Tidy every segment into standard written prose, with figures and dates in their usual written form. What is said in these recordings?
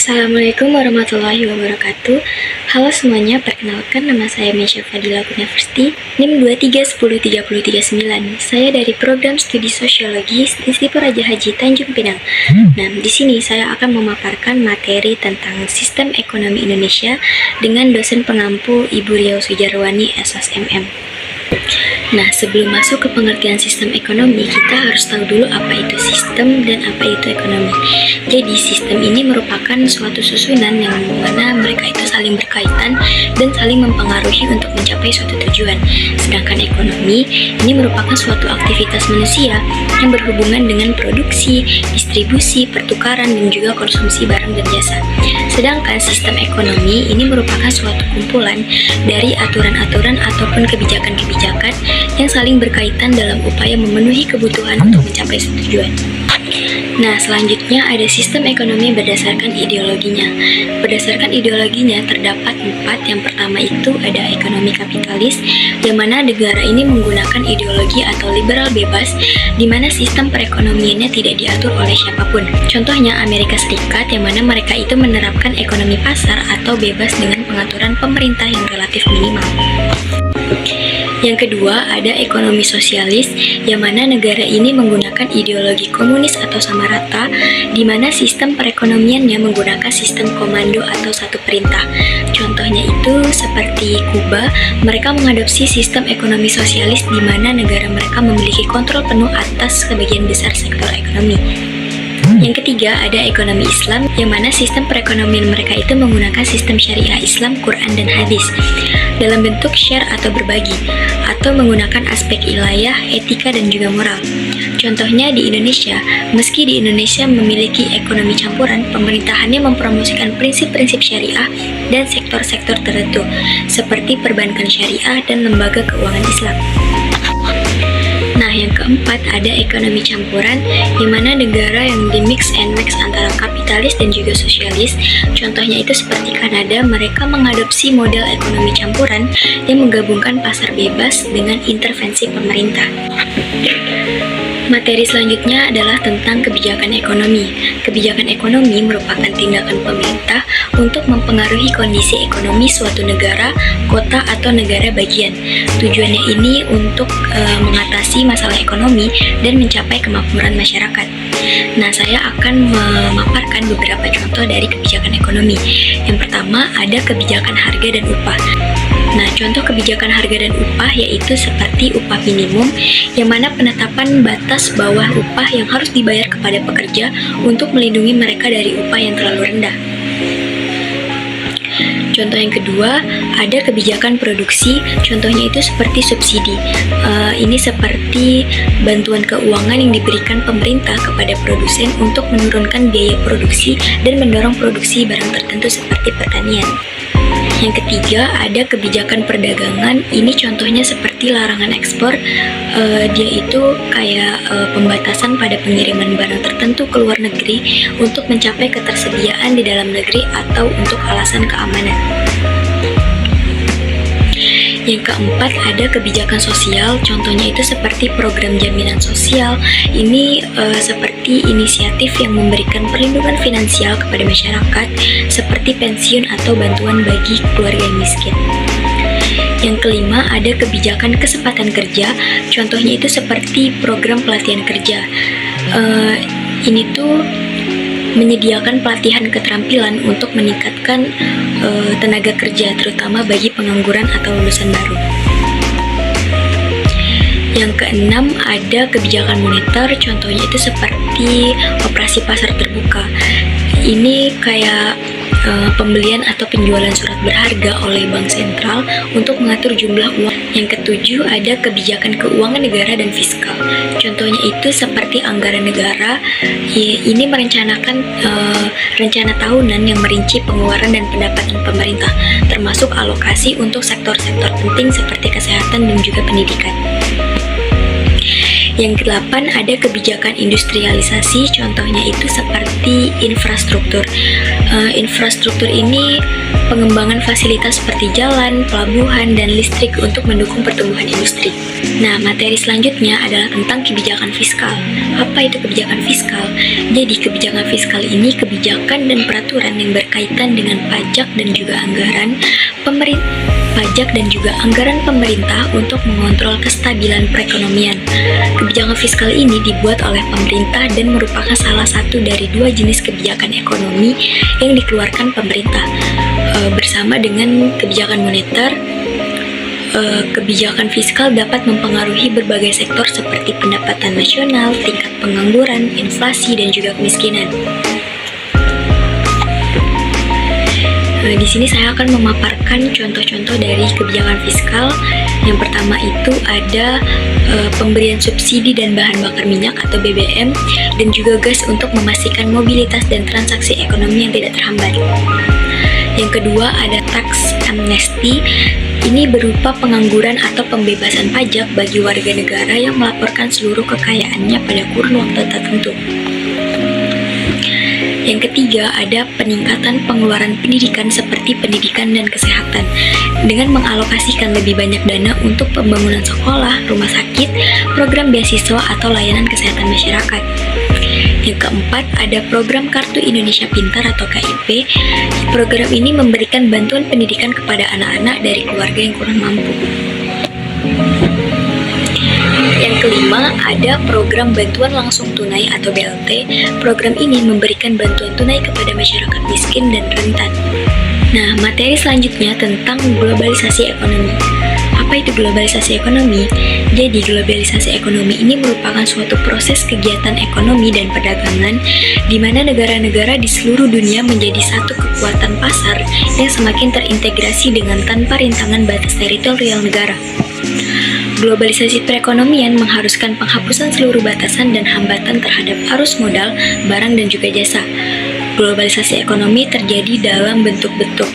Assalamualaikum warahmatullahi wabarakatuh. Halo semuanya, perkenalkan nama saya Mesya Fadila University, NIM 2310339. Saya dari program studi sosiologi Institut Raja Haji Tanjung Pinang. Nah, di sini saya akan memaparkan materi tentang sistem ekonomi Indonesia dengan dosen pengampu Ibu Riau Sujarwani SSMM. Nah, sebelum masuk ke pengertian sistem ekonomi, kita harus tahu dulu apa itu sistem dan apa itu ekonomi. Jadi, sistem ini merupakan suatu susunan yang mana mereka itu saling berkaitan dan saling mempengaruhi untuk mencapai suatu tujuan. Sedangkan ekonomi ini merupakan suatu aktivitas manusia yang berhubungan dengan produksi, distribusi, pertukaran, dan juga konsumsi barang dan jasa. Sedangkan sistem ekonomi ini merupakan suatu kumpulan dari aturan-aturan ataupun kebijakan-kebijakan yang saling berkaitan dalam upaya memenuhi kebutuhan untuk mencapai tujuan. Nah, selanjutnya ada sistem ekonomi berdasarkan ideologinya. Berdasarkan ideologinya terdapat 4. Yang pertama itu ada ekonomi kapitalis, yang mana negara ini menggunakan ideologi atau liberal bebas, di mana sistem perekonomiannya tidak diatur oleh siapapun. Contohnya Amerika Serikat, yang mana mereka itu menerapkan ekonomi pasar atau bebas dengan pengaturan pemerintah yang relatif minimal. Yang kedua, ada ekonomi sosialis, yang mana negara ini menggunakan ideologi komunis atau sama rata, di mana sistem perekonomiannya menggunakan sistem komando atau satu perintah. Contohnya itu seperti Kuba, mereka mengadopsi sistem ekonomi sosialis di mana negara mereka memiliki kontrol penuh atas sebagian besar sektor ekonomi. Yang ketiga, ada ekonomi Islam, yang mana sistem perekonomian mereka itu menggunakan sistem syariah Islam, Quran, dan hadis dalam bentuk share atau berbagi, atau menggunakan aspek ilayah, etika, dan juga moral. Contohnya di Indonesia, meski di Indonesia memiliki ekonomi campuran, pemerintahannya mempromosikan prinsip-prinsip syariah dan sektor-sektor tertentu, seperti perbankan syariah dan lembaga keuangan Islam. Nah, yang keempat ada ekonomi campuran, yang mana negara yang di mix and match antara kapitalis dan juga sosialis. Contohnya itu seperti Kanada, mereka mengadopsi model ekonomi campuran yang menggabungkan pasar bebas dengan intervensi pemerintah. Materi selanjutnya adalah tentang kebijakan ekonomi. Kebijakan ekonomi merupakan tindakan pemerintah untuk mempengaruhi kondisi ekonomi suatu negara, kota, atau negara bagian. Tujuannya ini untuk mengatasi masalah ekonomi dan mencapai kemakmuran masyarakat. Nah, saya akan memaparkan beberapa contoh dari kebijakan ekonomi. Yang pertama, ada kebijakan harga dan upah. Nah, contoh kebijakan harga dan upah yaitu seperti upah minimum, yang mana penetapan batas bawah upah yang harus dibayar kepada pekerja untuk melindungi mereka dari upah yang terlalu rendah. Contoh yang kedua, ada kebijakan produksi, contohnya itu seperti subsidi. Ini seperti bantuan keuangan yang diberikan pemerintah kepada produsen untuk menurunkan biaya produksi dan mendorong produksi barang tertentu seperti pertanian. Yang ketiga, ada kebijakan perdagangan. Ini contohnya seperti larangan ekspor. Dia itu kayak pembatasan pada pengiriman barang tertentu ke luar negeri untuk mencapai ketersediaan di dalam negeri atau untuk alasan keamanan. Yang keempat, ada kebijakan sosial, contohnya itu seperti program jaminan sosial. Ini seperti inisiatif yang memberikan perlindungan finansial kepada masyarakat, seperti pensiun atau bantuan bagi keluarga yang miskin. Yang kelima, ada kebijakan kesempatan kerja, contohnya itu seperti program pelatihan kerja. Ini tuh menyediakan pelatihan keterampilan untuk meningkatkan tenaga kerja, terutama bagi pengangguran atau lulusan baru. Yang keenam, ada kebijakan moneter, contohnya itu seperti operasi pasar terbuka. Ini kayak pembelian atau penjualan surat berharga oleh bank sentral untuk mengatur jumlah uang. Yang ketujuh, ada kebijakan keuangan negara dan fiskal. Contohnya itu seperti anggaran negara. Ini merencanakan rencana tahunan yang merinci pengeluaran dan pendapatan pemerintah, termasuk alokasi untuk sektor-sektor penting seperti kesehatan dan juga pendidikan. Yang kedelapan ada kebijakan industrialisasi, contohnya itu seperti infrastruktur. Infrastruktur ini pengembangan fasilitas seperti jalan, pelabuhan, dan listrik untuk mendukung pertumbuhan industri. Nah, materi selanjutnya adalah tentang kebijakan fiskal. Apa itu kebijakan fiskal? Jadi, kebijakan fiskal ini kebijakan dan peraturan yang berkaitan dengan pajak dan juga anggaran pemerintah untuk mengontrol kestabilan perekonomian. Kebijakan fiskal ini dibuat oleh pemerintah dan merupakan salah satu dari dua jenis kebijakan ekonomi yang dikeluarkan pemerintah. Bersama dengan kebijakan moneter, kebijakan fiskal dapat mempengaruhi berbagai sektor seperti pendapatan nasional, tingkat pengangguran, inflasi, dan juga kemiskinan. Di sini saya akan memaparkan contoh-contoh dari kebijakan fiskal. Yang pertama itu ada pemberian subsidi dan bahan bakar minyak atau BBM dan juga gas untuk memastikan mobilitas dan transaksi ekonomi yang tidak terhambat. Yang kedua ada tax amnesty. Ini berupa pengangguran atau pembebasan pajak bagi warga negara yang melaporkan seluruh kekayaannya pada kurun waktu tertentu. Yang ketiga, ada peningkatan pengeluaran pendidikan seperti pendidikan dan kesehatan dengan mengalokasikan lebih banyak dana untuk pembangunan sekolah, rumah sakit, program beasiswa atau layanan kesehatan masyarakat. Yang keempat, ada program Kartu Indonesia Pintar atau KIP. Program ini memberikan bantuan pendidikan kepada anak-anak dari keluarga yang kurang mampu. Yang kelima, ada program bantuan langsung tunai atau BLT. Program ini memberikan bantuan tunai kepada masyarakat miskin dan rentan. Nah, materi selanjutnya tentang globalisasi ekonomi. Apa itu globalisasi ekonomi? Jadi, globalisasi ekonomi ini merupakan suatu proses kegiatan ekonomi dan perdagangan di mana negara-negara di seluruh dunia menjadi satu kekuatan pasar yang semakin terintegrasi dengan tanpa rintangan batas teritorial negara. Globalisasi perekonomian mengharuskan penghapusan seluruh batasan dan hambatan terhadap arus modal, barang, dan juga jasa. Globalisasi ekonomi terjadi dalam bentuk-bentuk.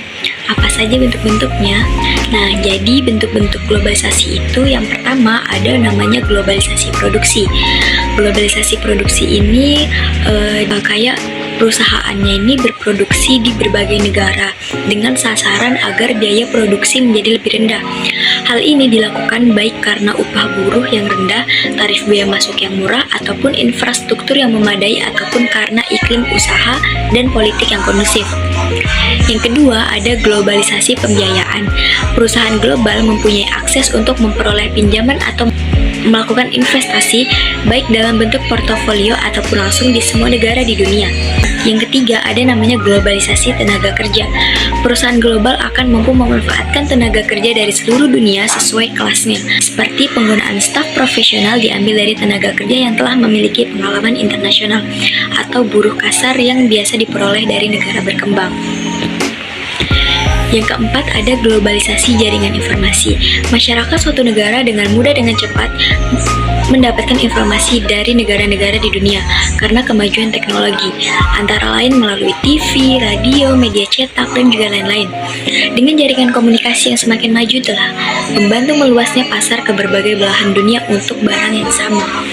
Apa saja bentuk-bentuknya? Nah, jadi bentuk-bentuk globalisasi itu yang pertama ada namanya globalisasi produksi. Globalisasi produksi ini kayak perusahaannya ini berproduksi di berbagai negara dengan sasaran agar biaya produksi menjadi lebih rendah. Hal ini dilakukan baik karena upah buruh yang rendah, tarif biaya masuk yang murah, ataupun infrastruktur yang memadai, ataupun karena iklim usaha dan politik yang kondusif. Yang kedua, ada globalisasi pembiayaan. Perusahaan global mempunyai akses untuk memperoleh pinjaman atau melakukan investasi baik dalam bentuk portofolio ataupun langsung di semua negara di dunia. Yang ketiga, ada namanya globalisasi tenaga kerja. Perusahaan global akan mampu memanfaatkan tenaga kerja dari seluruh dunia sesuai kelasnya, seperti penggunaan staf profesional diambil dari tenaga kerja yang telah memiliki pengalaman internasional, atau buruh kasar yang biasa diperoleh dari negara berkembang. Yang keempat, ada globalisasi jaringan informasi. Masyarakat suatu negara dengan mudah dengan cepat mendapatkan informasi dari negara-negara di dunia karena kemajuan teknologi, antara lain melalui TV, radio, media cetak, dan juga lain-lain. Dengan jaringan komunikasi yang semakin maju telah membantu meluasnya pasar ke berbagai belahan dunia untuk barang yang sama.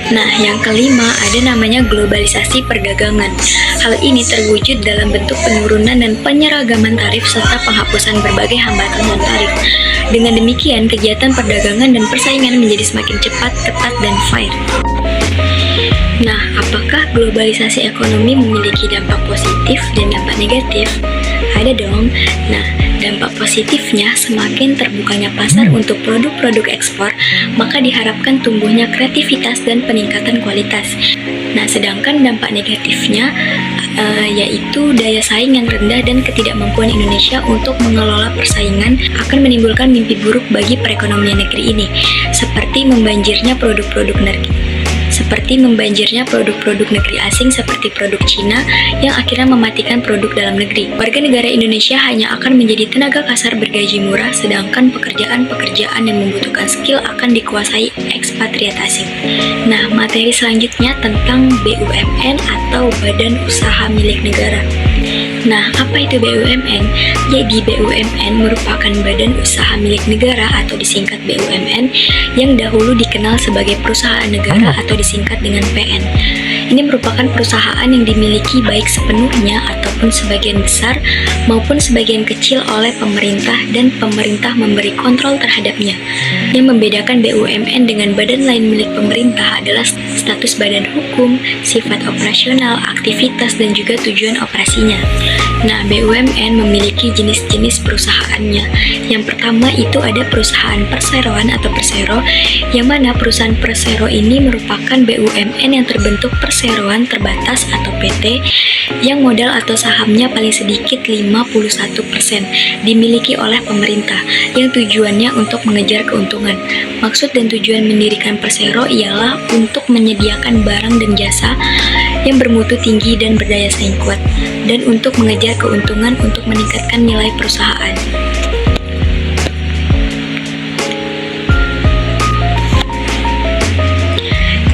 Nah, yang kelima ada namanya globalisasi perdagangan. Hal ini terwujud dalam bentuk penurunan dan penyeragaman tarif serta penghapusan berbagai hambatan non tarif. Dengan demikian, kegiatan perdagangan dan persaingan menjadi semakin cepat, ketat, dan fair. Nah, apakah globalisasi ekonomi memiliki dampak positif dan dampak negatif? Ada dong. Nah, dampak positifnya semakin terbukanya pasar untuk produk-produk ekspor, maka diharapkan tumbuhnya kreativitas dan peningkatan kualitas. Nah, sedangkan dampak negatifnya yaitu daya saing yang rendah dan ketidakmampuan Indonesia untuk mengelola persaingan akan menimbulkan mimpi buruk bagi perekonomian negeri ini, seperti membanjirnya produk-produk negeri asing seperti produk Cina yang akhirnya mematikan produk dalam negeri. Warga negara Indonesia hanya akan menjadi tenaga kasar bergaji murah, sedangkan pekerjaan-pekerjaan yang membutuhkan skill akan dikuasai ekspatriat asing. Nah, materi selanjutnya tentang BUMN atau Badan Usaha Milik Negara. Nah, apa itu BUMN? Jadi BUMN merupakan badan usaha milik negara atau disingkat BUMN yang dahulu dikenal sebagai perusahaan negara atau disingkat dengan PN. Ini merupakan perusahaan yang dimiliki baik sepenuhnya ataupun sebagian besar maupun sebagian kecil oleh pemerintah dan pemerintah memberi kontrol terhadapnya. Yang membedakan BUMN dengan badan lain milik pemerintah adalah status badan hukum, sifat operasional, aktivitas, dan juga tujuan operasinya. Nah, BUMN memiliki jenis-jenis perusahaannya. Yang pertama itu ada perusahaan perseroan atau persero, yang mana perusahaan persero ini merupakan BUMN yang terbentuk perseroan terbatas atau PT, yang modal atau sahamnya paling sedikit 51% dimiliki oleh pemerintah, yang tujuannya untuk mengejar keuntungan. Maksud dan tujuan mendirikan persero ialah untuk menyediakan barang dan jasa yang bermutu tinggi dan berdaya saing kuat, dan untuk mengejar keuntungan untuk meningkatkan nilai perusahaan.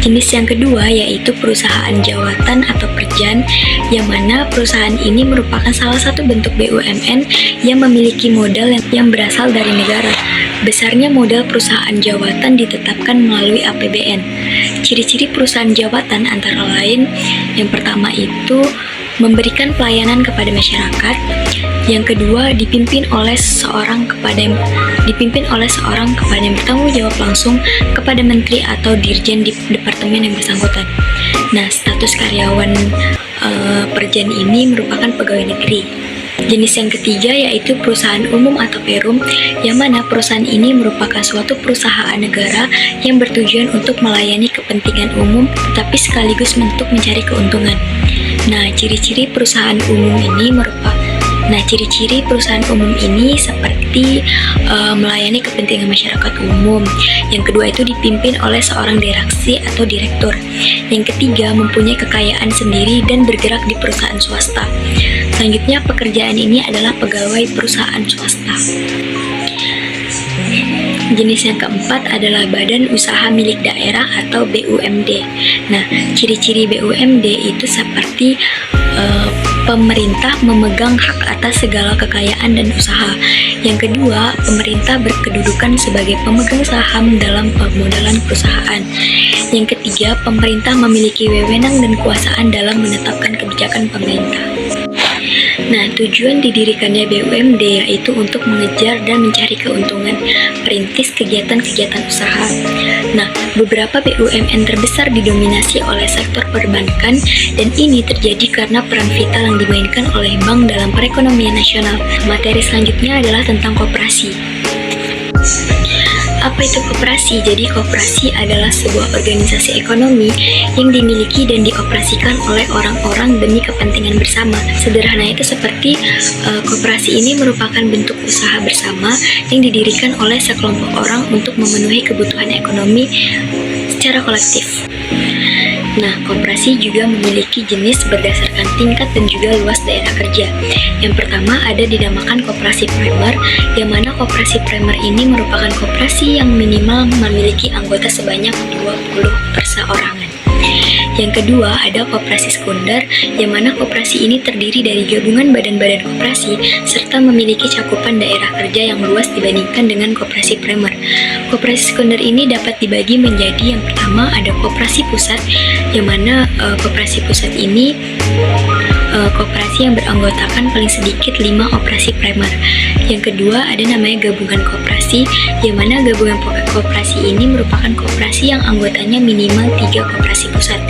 Jenis yang kedua yaitu perusahaan jawatan atau perjan, yang mana perusahaan ini merupakan salah satu bentuk BUMN yang memiliki modal yang berasal dari negara. Besarnya modal perusahaan jawatan ditetapkan melalui APBN. Ciri-ciri perusahaan jawatan antara lain, yang pertama itu memberikan pelayanan kepada masyarakat. Yang kedua, dipimpin oleh seorang yang bertanggung jawab langsung kepada menteri atau dirjen di departemen yang bersangkutan. Nah, status karyawan perjan ini merupakan pegawai negeri. Jenis yang ketiga yaitu perusahaan umum atau perum, yang mana perusahaan ini merupakan suatu perusahaan negara yang bertujuan untuk melayani kepentingan umum tetapi sekaligus untuk mencari keuntungan. Nah, ciri-ciri perusahaan umum ini seperti melayani kepentingan masyarakat umum. Yang kedua itu dipimpin oleh seorang direksi atau direktur. Yang ketiga mempunyai kekayaan sendiri dan bergerak di perusahaan swasta. Selanjutnya pekerjaan ini adalah pegawai perusahaan swasta. Jenis yang keempat adalah badan usaha milik daerah atau BUMD. Nah, ciri-ciri BUMD itu seperti pemerintah memegang hak atas segala kekayaan dan usaha. Yang kedua, pemerintah berkedudukan sebagai pemegang saham dalam permodalan perusahaan. Yang ketiga, pemerintah memiliki wewenang dan kekuasaan dalam menetapkan kebijakan pemerintah. Nah, tujuan didirikannya BUMD yaitu untuk mengejar dan mencari keuntungan, perintis kegiatan-kegiatan usaha. Nah, beberapa BUMN terbesar didominasi oleh sektor perbankan, dan ini terjadi karena peran vital yang dimainkan oleh bank dalam perekonomian nasional. Materi selanjutnya adalah tentang koperasi. Apa itu koperasi? Jadi koperasi adalah sebuah organisasi ekonomi yang dimiliki dan dioperasikan oleh orang-orang demi kepentingan bersama. Sederhananya itu seperti koperasi ini merupakan bentuk usaha bersama yang didirikan oleh sekelompok orang untuk memenuhi kebutuhan ekonomi secara kolektif. Nah, koperasi juga memiliki jenis berdasarkan tingkat dan juga luas daerah kerja. Yang pertama ada dinamakan koperasi primer, yang mana koperasi primer ini merupakan koperasi yang minimal memiliki anggota sebanyak 20 perseorangan. Yang kedua ada koperasi sekunder, yang mana koperasi ini terdiri dari gabungan badan-badan koperasi serta memiliki cakupan daerah kerja yang luas dibandingkan dengan koperasi primer. Koperasi sekunder ini dapat dibagi menjadi, yang pertama ada koperasi pusat, yang mana koperasi pusat ini koperasi yang beranggotakan paling sedikit 5 operasi primer. Yang kedua ada namanya gabungan koperasi, yang mana gabungan koperasi ini merupakan koperasi yang anggotanya minimal 3 koperasi pusat.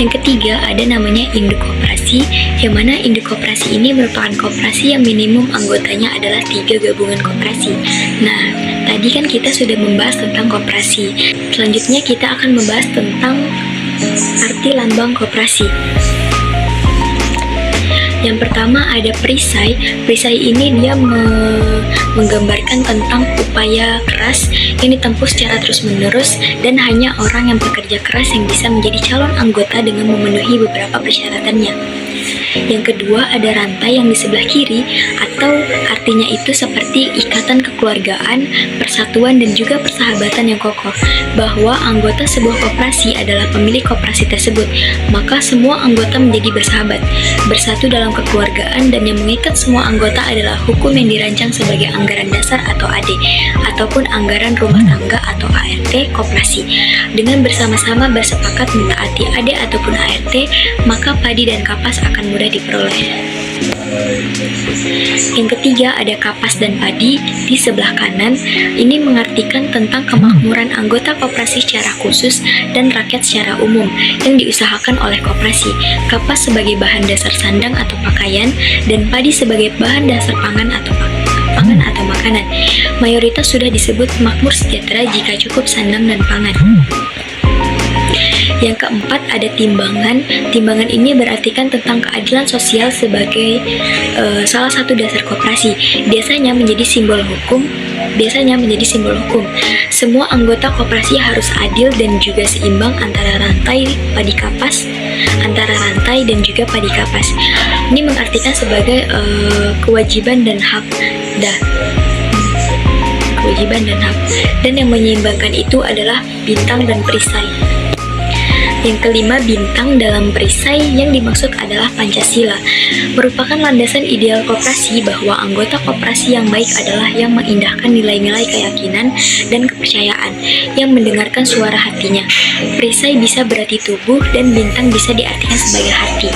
Yang ketiga ada namanya induk koperasi, yang mana induk koperasi ini merupakan koperasi yang minimum anggotanya adalah 3 gabungan koperasi. Nah, tadi kan kita sudah membahas tentang koperasi. Selanjutnya kita akan membahas tentang arti lambang koperasi. Yang pertama ada perisai. Perisai ini dia menggambarkan tentang upaya keras yang ditempuh secara terus-menerus dan hanya orang yang bekerja keras yang bisa menjadi calon anggota dengan memenuhi beberapa persyaratannya. Yang kedua ada rantai yang di sebelah kiri, atau artinya itu seperti ikatan kekuatan kekeluargaan, persatuan, dan juga persahabatan yang kokoh. Bahwa anggota sebuah koperasi adalah pemilik koperasi tersebut, maka semua anggota menjadi bersahabat, bersatu dalam kekeluargaan, dan yang mengikat semua anggota adalah hukum yang dirancang sebagai anggaran dasar atau AD, ataupun anggaran rumah tangga atau ART koperasi. Dengan bersama-sama bersepakat mentaati AD ataupun ART, maka padi dan kapas akan mudah diperoleh. Yang ketiga ada kapas dan padi di sebelah kanan. Ini mengartikan tentang kemakmuran anggota koperasi secara khusus dan rakyat secara umum yang diusahakan oleh koperasi. Kapas sebagai bahan dasar sandang atau pakaian, dan padi sebagai bahan dasar pangan atau makanan. Mayoritas sudah disebut makmur sejahtera jika cukup sandang dan pangan. Yang keempat ada timbangan. Timbangan ini berartikan tentang keadilan sosial sebagai salah satu dasar koperasi. Biasanya menjadi simbol hukum. Semua anggota koperasi harus adil dan juga seimbang antara rantai dan juga padi kapas. Ini mengartikan sebagai kewajiban dan hak. Dan yang menyeimbangkan itu adalah bintang dan perisai. Yang kelima, bintang dalam perisai yang dimaksud adalah Pancasila, merupakan landasan ideal koperasi bahwa anggota koperasi yang baik adalah yang mengindahkan nilai-nilai keyakinan dan kepercayaan, yang mendengarkan suara hatinya. Perisai bisa berarti tubuh dan bintang bisa diartikan sebagai hati.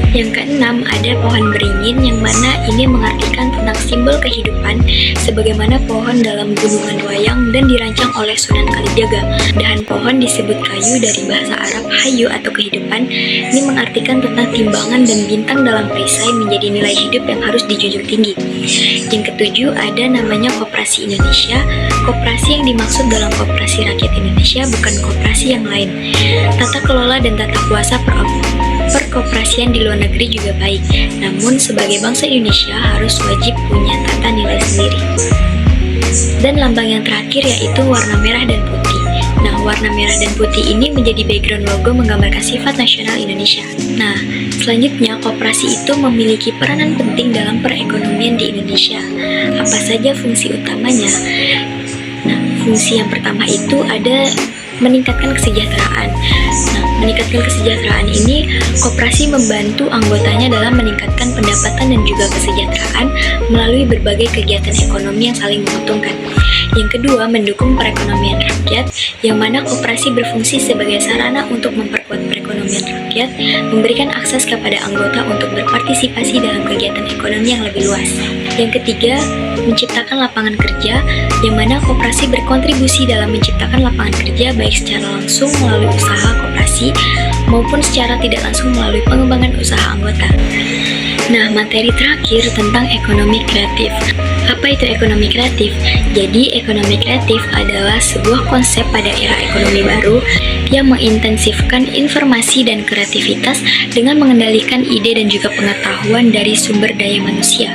Yang keenam ada pohon beringin, yang mana ini mengartikan tentang simbol kehidupan sebagaimana pohon dalam gunungan wayang dan dirancang oleh Sunan Kalijaga. Dahan pohon disebut kayu dari bahasa Arab hayu atau kehidupan. Ini mengartikan tentang timbangan dan bintang dalam perisai menjadi nilai hidup yang harus dijunjung tinggi. Yang ketujuh ada namanya Koperasi Indonesia. Koperasi yang dimaksud dalam Koperasi Rakyat Indonesia bukan koperasi yang lain. Tata kelola dan tata kuasa perkoperasian di luar negeri juga baik, namun sebagai bangsa Indonesia harus wajib punya tata nilai sendiri. Dan lambang yang terakhir yaitu warna merah dan putih. Nah, warna merah dan putih ini menjadi background logo menggambarkan sifat nasional Indonesia. Nah, selanjutnya koperasi itu memiliki peranan penting dalam perekonomian di Indonesia. Apa saja fungsi utamanya? Nah, fungsi yang pertama itu ada meningkatkan kesejahteraan. Nah, meningkatkan kesejahteraan ini, koperasi membantu anggotanya dalam meningkatkan pendapatan dan juga kesejahteraan melalui berbagai kegiatan ekonomi yang saling menguntungkan. Yang kedua, mendukung perekonomian rakyat, yang mana koperasi berfungsi sebagai sarana untuk memperkuat perekonomian rakyat, memberikan akses kepada anggota untuk berpartisipasi dalam kegiatan ekonomi yang lebih luas. Yang ketiga, menciptakan lapangan kerja, yang mana koperasi berkontribusi dalam menciptakan lapangan kerja baik secara langsung melalui usaha koperasi maupun secara tidak langsung melalui pengembangan usaha anggota. Nah, materi terakhir tentang ekonomi kreatif. Apa itu ekonomi kreatif? Jadi, ekonomi kreatif adalah sebuah konsep pada era ekonomi baru yang mengintensifkan informasi dan kreativitas dengan mengendalikan ide dan juga pengetahuan dari sumber daya manusia.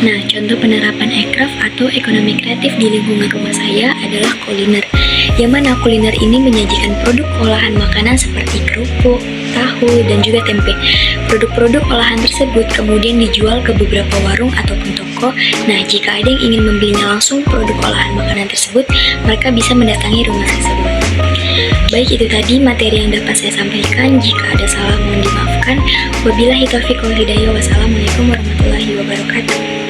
Nah, contoh penerapan ekraf atau ekonomi kreatif di lingkungan rumah saya adalah kuliner, yang mana kuliner ini menyajikan produk olahan makanan seperti kerupuk, tahu, dan juga tempe. Produk-produk olahan tersebut kemudian dijual ke beberapa warung ataupun toko. Nah, jika ada yang ingin membelinya langsung produk olahan makanan tersebut, mereka bisa mendatangi rumah tersebut. Baik, itu tadi materi yang dapat saya sampaikan. Jika ada salah mohon dimaafkan. Wabillahi taufiq wal hidayah. Wassalamualaikum warahmatullahi wabarakatuh.